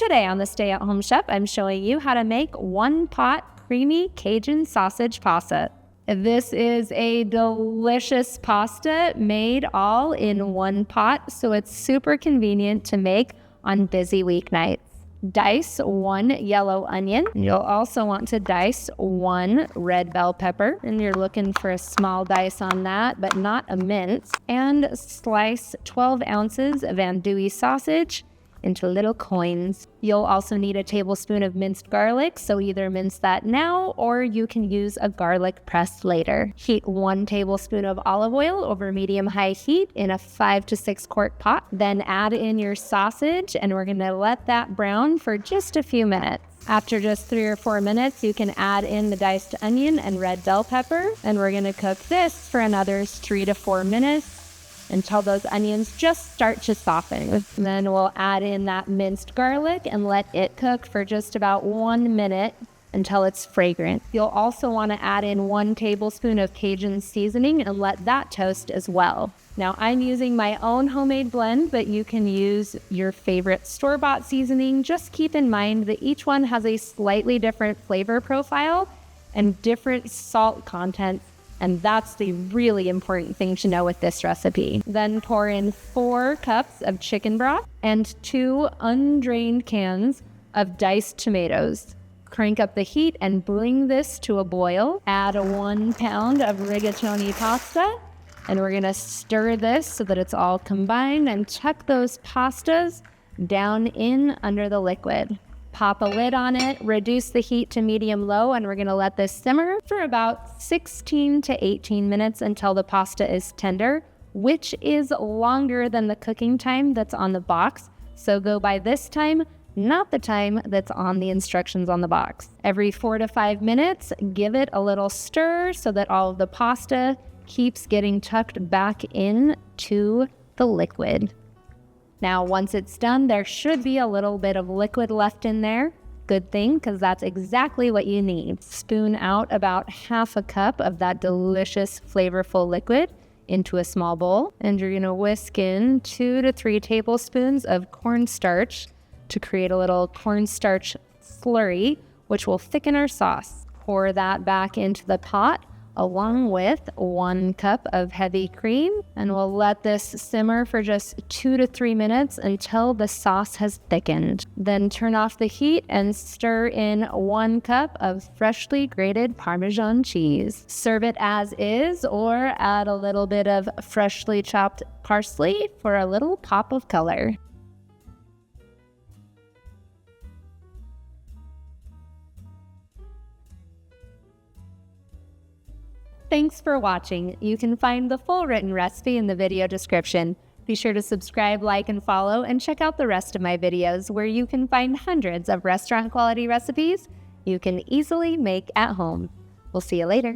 Today on the Stay at Home Chef, I'm showing you how to make one-pot creamy Cajun sausage pasta. This is a delicious pasta made all in one pot, so it's super convenient to make on busy weeknights. Dice 1 yellow onion. You'll also want to dice 1 red bell pepper, and you're looking for a small dice on that, but not a mince. And slice 12 ounces of andouille sausage into little coins. You'll also need a tablespoon of minced garlic, so either mince that now or you can use a garlic press later. Heat 1 tablespoon of olive oil over medium-high heat in a 5 to 6 quart pot. Then add in your sausage, and we're gonna let that brown for just a few minutes. After just 3 or 4 minutes, you can add in the diced onion and red bell pepper, and we're gonna cook this for another 3 to 4 minutes until those onions just start to soften. Then we'll add in that minced garlic and let it cook for just about 1 minute until it's fragrant. You'll also want to add in 1 tablespoon of Cajun seasoning and let that toast as well. Now I'm using my own homemade blend, but you can use your favorite store-bought seasoning. Just keep in mind that each one has a slightly different flavor profile and different salt content. And that's the really important thing to know with this recipe. Then pour in 4 cups of chicken broth and 2 undrained cans of diced tomatoes. Crank up the heat and bring this to a boil. Add 1 pound of rigatoni pasta, and we're gonna stir this so that it's all combined and tuck those pastas down in under the liquid. Pop a lid on it, reduce the heat to medium-low, and we're gonna let this simmer for about 16 to 18 minutes until the pasta is tender, which is longer than the cooking time that's on the box. So go by this time, not the time that's on the instructions on the box. Every 4 to 5 minutes, give it a little stir so that all of the pasta keeps getting tucked back in to the liquid. Now, once it's done, there should be a little bit of liquid left in there. Good thing, because that's exactly what you need. Spoon out about half a cup of that delicious, flavorful liquid into a small bowl, and you're gonna whisk in 2 to 3 tablespoons of cornstarch to create a little cornstarch slurry, which will thicken our sauce. Pour that back into the pot, along with 1 cup of heavy cream, and we'll let this simmer for just 2 to 3 minutes until the sauce has thickened. Then turn off the heat and stir in 1 cup of freshly grated Parmesan cheese. Serve it as is or add a little bit of freshly chopped parsley for a little pop of color. Thanks for watching. You can find the full written recipe in the video description. Be sure to subscribe, like, and follow, and check out the rest of my videos where you can find hundreds of restaurant quality recipes you can easily make at home. We'll see you later.